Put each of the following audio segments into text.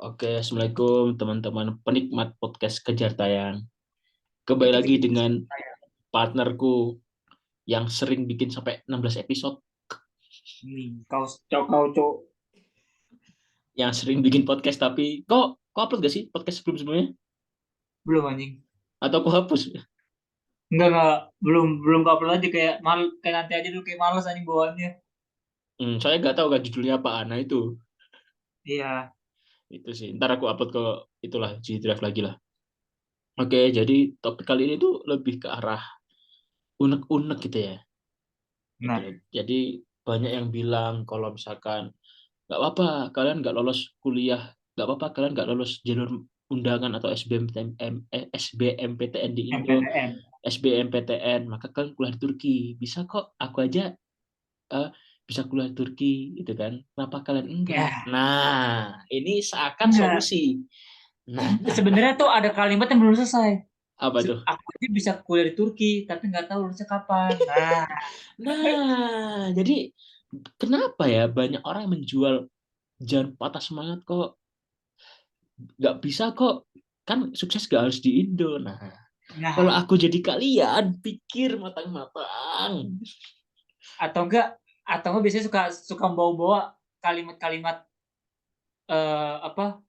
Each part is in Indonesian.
Oke, Assalamualaikum teman-teman penikmat podcast Kejar Tayang. Kembali Dikit lagi dikit dengan partnerku yang sering bikin sampai 16 episode, nih kau yang sering bikin podcast tapi kok upload gak sih podcast sebelum-sebelumnya? belum anjing. Atau aku hapus? Enggak, belum kau upload aja, kayak nanti aja dulu, kayak males anjing bawaannya. Saya nggak tahu kan judulnya apaan. Nah Iya. itu sih. Ntar aku upload ke itulah G Drive lagi lah. Oke, jadi topik kali ini tuh lebih ke arah unek-unek gitu ya. Gitu. Nah, Jadi banyak yang bilang kalau misalkan nggak apa-apa kalian nggak lolos kuliah, nggak apa-apa kalian nggak lolos jalur undangan atau SBMPTN di Indo, MPTN. SBMPTN, maka kalian kuliah di Turki. Bisa kok, aku aja eh, bisa kuliah di Turki gitu kan, kenapa kalian enggak? Ya, Nah, ini seakan enggak. solusi. Nah, Sebenarnya tuh ada kalimat yang belum selesai. apa tuh? Aku aja bisa kuliah di Turki, tapi nggak tahu lulusnya kapan. Nah, Jadi kenapa ya banyak orang yang menjual jangan patah semangat kok, nggak bisa kok, kan sukses gak harus di Indo. Nah, kalau nah, aku jadi kalian, pikir matang-matang. atau enggak, biasanya suka suka bawa-bawa kalimat-kalimat, apa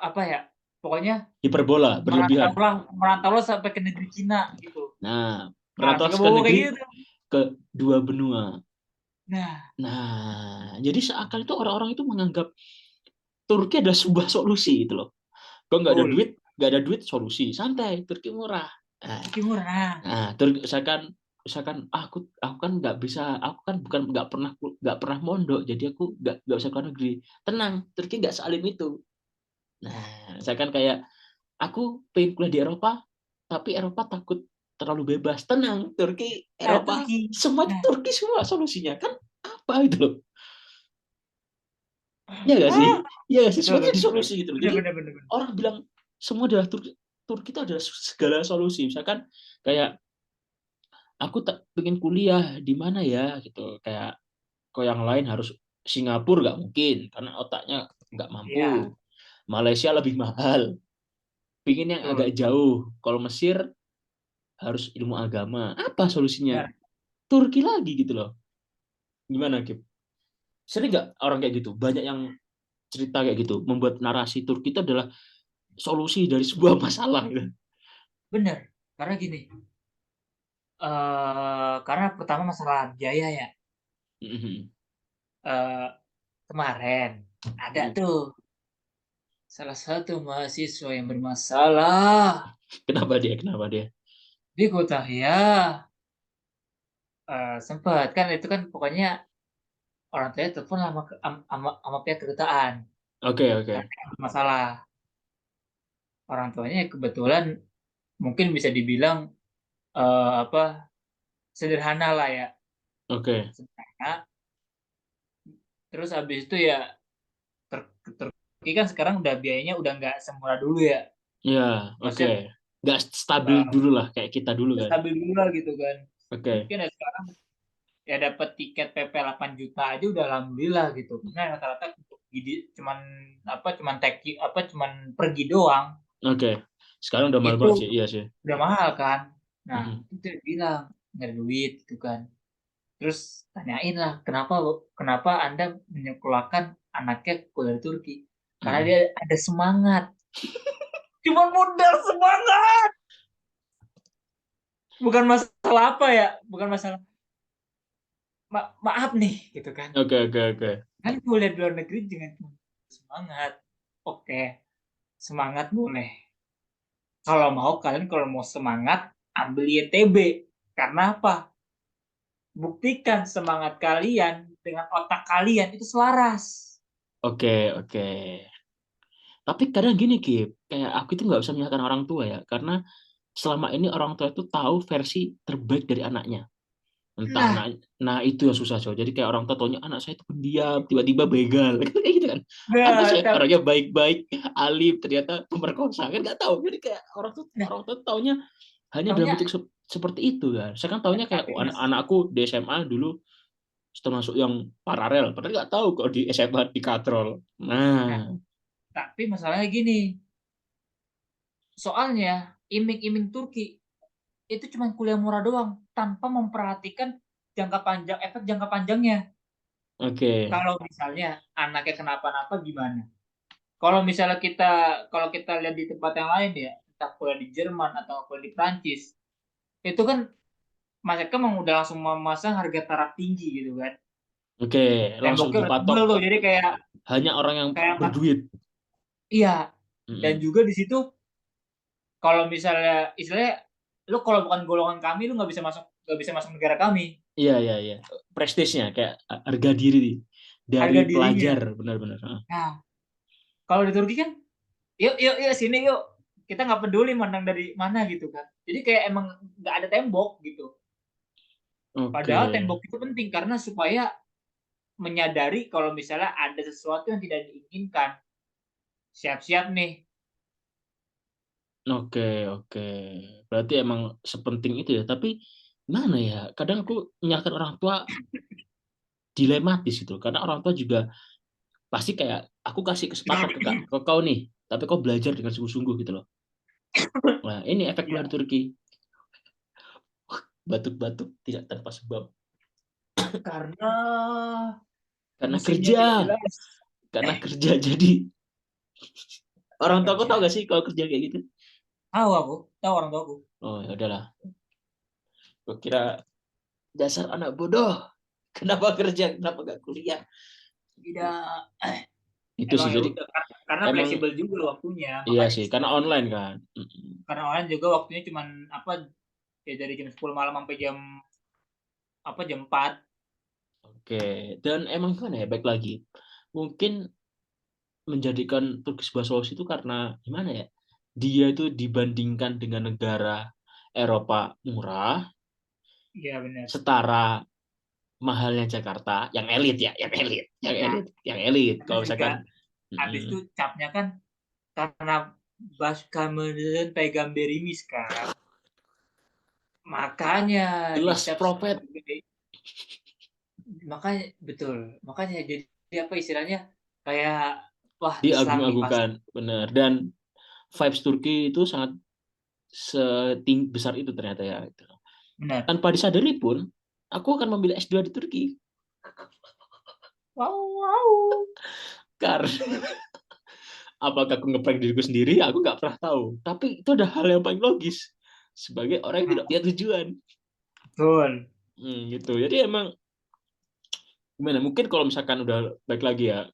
apa ya? Pokoknya Hiperbola, berlebihan. merantaulah sampai ke negeri Cina gitu. Nah, Nah, merantau suka ke bawa kayak negeri, gitu. ke dua benua. Nah, Nah, jadi seakan itu orang-orang itu menganggap Turki adalah sebuah solusi gitu loh. Kalau betul. nggak ada duit solusi, santai, Turki murah. Nah, Turki murah. Turki, misalkan aku kan nggak bisa, aku kan bukan nggak pernah mondok, jadi aku nggak bisa ke luar negeri. Tenang, Turki nggak sealim itu. Nah, misalkan kayak aku pengen kuliah di Eropa, tapi Eropa takut terlalu bebas. Tenang, Turki, Nah, Eropa, Turki. semua Nah, Turki semua solusinya kan apa itu loh? Ya nggak sih? Ya nggak sih? betul, Semuanya betul, betul. solusi gitu loh. Bener, Jadi bener, bener, bener. orang bilang semua adalah Turki. Turki itu adalah segala solusi. Misalkan kayak aku tak pengen kuliah di mana ya gitu. Kayak kok yang lain harus Singapura nggak mungkin karena otaknya nggak Iya, mampu. Malaysia lebih mahal. Pingin yang agak betul. jauh. Kalau Mesir harus ilmu agama. Apa solusinya? Benar. Turki lagi gitu loh. Gimana, Kip? Sering nggak orang kayak gitu? Banyak yang cerita kayak gitu. Membuat narasi Turki itu adalah solusi dari sebuah masalah gitu. Bener. Karena gini, karena pertama masalah biaya ya. Mhm. Eh, Kemarin ada tuh salah satu mahasiswa yang bermasalah Kenapa dia? Kenapa dia? di Kutahya. Sempat kan itu kan pokoknya orang tuanya telepon sama pihak kedutaan Oke, oke. karena ada masalah. Orang tuanya kebetulan mungkin bisa dibilang, apa, sederhana lah ya, Oke. sederhana. Terus habis itu ya, Turki kan sekarang udah biayanya udah nggak semurah dulu ya. Ya, oke. Maksudnya, Nggak stabil uh, dulu lah kayak kita dulu udah kan. stabil dulu lah gitu kan. Oke. Mungkin ya sekarang ya dapat tiket PP 8 juta aja udah alhamdulillah gitu. Karena rata-rata untuk cuman cuman pergi doang Oke. Sekarang udah mahal itu banget sih. Iya sih. udah mahal kan. Nah, Mhm. itu dia bilang nggak ada duit gitu kan. Terus tanyain lah, kenapa Anda menyekolahkan anaknya kuliah di Turki? Karena dia Mhm. ada semangat. Cuma modal semangat. Bukan masalah apa ya? Bukan masalah maaf nih gitu kan. Oke, oke, oke. Kan kuliah di luar negeri dengan semangat. Oke, semangat boleh. Kalau mau semangat ambil YTB. Karena apa? Buktikan semangat kalian dengan otak kalian itu selaras. Oke, oke. Tapi kadang gini, Kip. Kayak aku itu nggak bisa menyalahkan orang tua ya. Karena selama ini orang tua itu tahu versi terbaik dari anaknya. Entah Nah, anak, nah itu yang susah coy. Jadi kayak orang tua taunya anak saya itu pendiam, tiba-tiba begal, kan kayak gitu kan. Anak nah, saya orangnya baik-baik, alim, ternyata pemerkosa kan nggak tahu. Jadi kayak nah, orang tua taunya hanya dalam taunya, bentuk seperti itu kan. Saya kan taunya kayak tapi oh, mas, anakku di SMA dulu termasuk yang paralel, padahal nggak tahu kok di SMA di katrol. nah, Nah, Tapi masalahnya gini, soalnya iming-iming Turki itu cuma kuliah murah doang tanpa memperhatikan efek jangka panjangnya. Oke. Kalau misalnya anaknya kenapa-napa gimana? Kalau kita lihat di tempat yang lain ya, entah kuliah di Jerman atau kuliah di Prancis, itu kan mereka memang udah langsung memasang harga taraf tinggi gitu kan. Oke, langsung Temboknya udah dipatok tebel tuh, jadi kayak hanya orang yang kayak berduit. iya. Dan Mm-mm. juga di situ kalau misalnya istilahnya lu kalau bukan golongan kami lu nggak bisa masuk negara kami. Iya, iya, iya. Prestisnya kayak harga diri dari Harga pelajar, dirinya. benar-benar. Nah, kalau di Turki kan yuk yuk yuk sini yuk. Kita nggak peduli mandang dari mana gitu kan. Jadi kayak emang nggak ada tembok gitu. Oke, Padahal tembok itu penting karena supaya menyadari kalau misalnya ada sesuatu yang tidak diinginkan. Siap-siap nih. oke, oke. Berarti emang sepenting itu ya. Tapi mana ya? Kadang aku menyalahkan orang tua dilematis gitu. Karena orang tua juga pasti kayak aku kasih kesempatan Kenapa? ke kau nih, tapi kau belajar dengan sungguh-sungguh gitu loh. Nah, ini efek Iya, keluar Turki. Batuk-batuk tidak tanpa sebab. karena Karena musimnya kerja, tidak jelas. karena kerja jadi orang tua aku tahu Kerja. gak sih kalau kerja kayak gitu? Tahu orang tua aku. Oh ya udahlah. Gue kira dasar anak bodoh. Kenapa kerja? Kenapa gak kuliah? Tidak, Itu emang sih ya jadi udah karena emang fleksibel juga waktunya, iya makanya sih karena istirahat. online kan. Mm-mm. Karena online juga waktunya cuman apa ya dari jam 10 malam sampai jam 4. Oke, dan emang gimana ya? Baik lagi, mungkin menjadikan Turki sebuah solusi itu karena gimana ya? Dia itu dibandingkan dengan negara Eropa murah, Iya benar. setara mahalnya Jakarta, yang elit ya, yang elit, yang Nah, elit, yang elit. terus Kalau juga misalkan habis itu mm-mm. capnya kan karena Başkanımızın peygamberimiz kan. Makanya Jelas dicap profit sebagai makanya betul. Makanya jadi apa istilahnya kayak wah Islam nih pasti. diagung-agungkan, benar. Dan vibes Turki itu sangat besar itu ternyata ya. Gitu. Benar. Tanpa disadari pun, aku akan memilih S2 di Turki. Wow, wow. Karena apakah aku ngeprank diriku sendiri, aku nggak pernah tahu. Tapi itu ada hal yang paling logis. Sebagai orang yang tidak Nah, punya tujuan. betul. Gitu. Jadi emang, gimana, mungkin kalau misalkan udah baik lagi ya,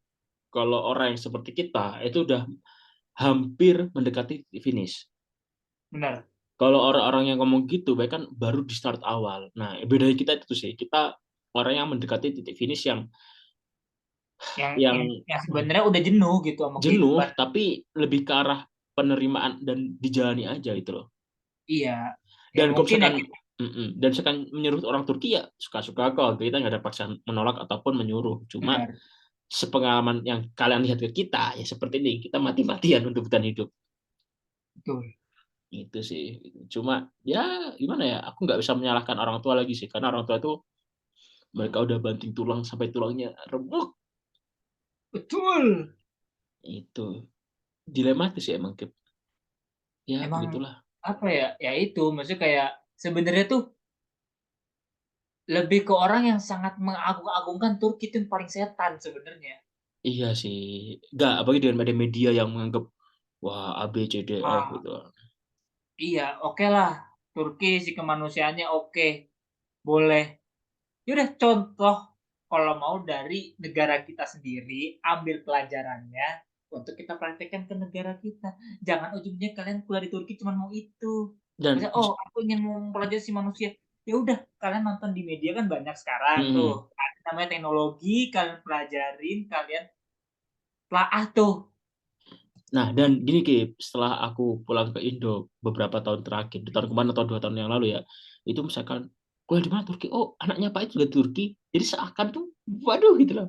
kalau orang yang seperti kita, itu udah hampir mendekati finish. Benar. Kalau orang-orang yang ngomong gitu, baik kan baru di start awal. Nah, bedanya kita itu sih, kita orang yang mendekati titik finish Yang yang yang yang sebenarnya udah jenuh gitu sama jenuh, kehidupan. tapi lebih ke arah penerimaan dan dijalani aja gitu loh. Iya. Ya Dan kalau mungkin ya misalkan dan misalkan menyuruh orang Turki ya suka-suka kok, kita nggak ada paksaan menolak ataupun menyuruh. Cuma benar. sepengalaman yang kalian lihat ke kita ya seperti ini, kita mati-matian untuk bertahan hidup. Betul. Itu sih. Cuma ya gimana ya, aku nggak bisa menyalahkan orang tua lagi sih, karena orang tua itu mereka udah banting tulang sampai tulangnya remuk. Betul. Itu dilematis ya emang, Kip. Ya Emang begitulah. apa ya? Ya itu maksudnya kayak sebenarnya tuh lebih ke orang yang sangat mengagung-agungkan Turki itu yang paling setan sebenarnya. Iya sih. Nggak, apalagi dengan media yang menganggap wah A B C D F Ah, gitu. iya, oke lah. Turki si kemanusiaannya oke, boleh. Ya udah contoh kalau mau dari negara kita sendiri, ambil pelajarannya untuk kita praktekkan ke negara kita. Jangan ujungnya kalian kuliah di Turki cuma mau itu. Dan Misalnya, oh aku ingin mempelajari si manusia. Ya udah, kalian nonton di media kan banyak sekarang tuh. mm, Ada namanya teknologi, kalian pelajarin, kalian telaah tuh. nah, dan gini Ki, setelah aku pulang ke Indo beberapa tahun terakhir, di tahun kemarin atau 2 tahun yang lalu ya, itu misalkan kuliah di mana Turki? Oh, anaknya Pak itu juga Turki. Jadi seakan tuh, waduh gitu loh.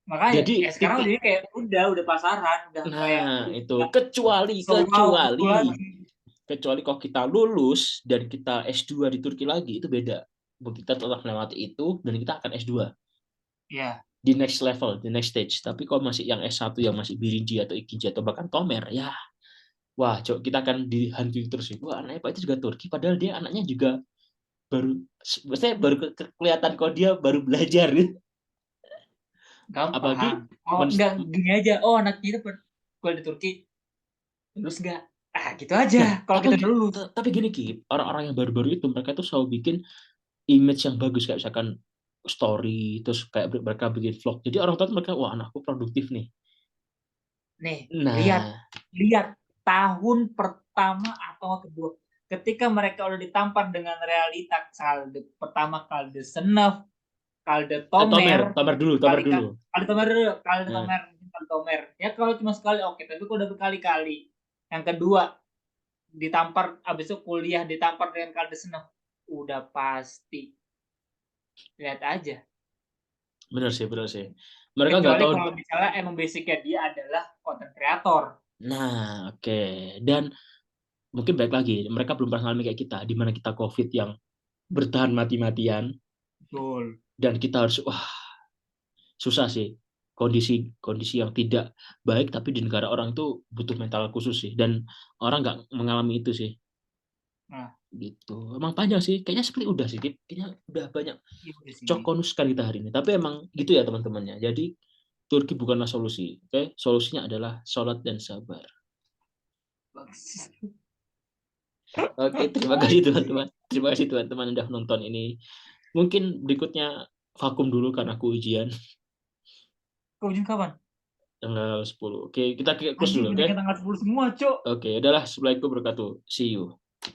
Makanya Jadi ya sekarang titik, jadi kayak udah pasaran, udah kayak nah itu udah kecuali wow itu kecuali lagi. kecuali kalau kita lulus dan kita S2 di Turki lagi itu beda. Kita tetap melewati itu dan kita akan S2. Ya, di next level, di next stage. Tapi kalau masih yang S1 yang masih Birinci atau Ikinci atau bahkan Tomer, ya wah, Cok, kita akan dihantui terus sih. Wah, anaknya Pak itu juga Turki, padahal dia anaknya juga baru, maksudnya baru kelihatan kok dia baru belajar gitu. Gampang. Apalagi Oh, enggak, gini aja, oh anaknya itu kuliah di Turki, lulus nggak? Ah, gitu aja, nah, kalau kita udah lulus. tapi gini Ki, orang-orang yang baru-baru itu mereka tuh selalu bikin image yang bagus kayak misalkan story, terus kayak mereka bikin vlog. Jadi orang tua tuh mereka, wah anakku produktif nih. Nih, lihat, Nah, lihat tahun pertama atau kedua, ketika mereka udah ditampar dengan realita, kalde pertama, kalde senef, kalde Tomer, tomer, Tomer kali dulu. kalde tomer dulu, kalde Nah, tomer, kalde tomer. Ya kalau cuma sekali oke, tapi kalau udah berkali-kali. Yang kedua, ditampar, abis itu kuliah ditampar dengan kalde senef, udah pasti. Lihat aja. bener sih, bener sih. Mereka nggak Kecuali tahu. kalau misalnya emang basicnya dia adalah content creator. Nah, oke. Dan mungkin baik lagi, mereka belum pernah ngalamin kayak kita, di mana kita COVID yang bertahan mati-matian, Betul. dan kita harus, wah, susah sih. Kondisi kondisi yang tidak baik, tapi di negara orang itu butuh mental khusus sih. Dan orang nggak mengalami itu sih. Nah, Gitu. Emang panjang sih. Kayaknya seperti udah sih. Kayaknya udah banyak iya udah sih. cokonuskan kita hari ini. Tapi emang gitu ya teman-temannya. Jadi Turki bukanlah solusi. Oke, solusinya adalah sholat dan sabar. Bagus. Oke, terima kasih teman-teman. Terima kasih teman-teman udah nonton ini. Mungkin berikutnya vakum dulu karena aku ujian Kau ujian kapan? tanggal 10. Oke, kita close Anjir, dulu, oke? banyak tanggal 10 semua, Cok. Oke, adalah. Assalamualaikum warahmatullahi wabarakatuh. See you.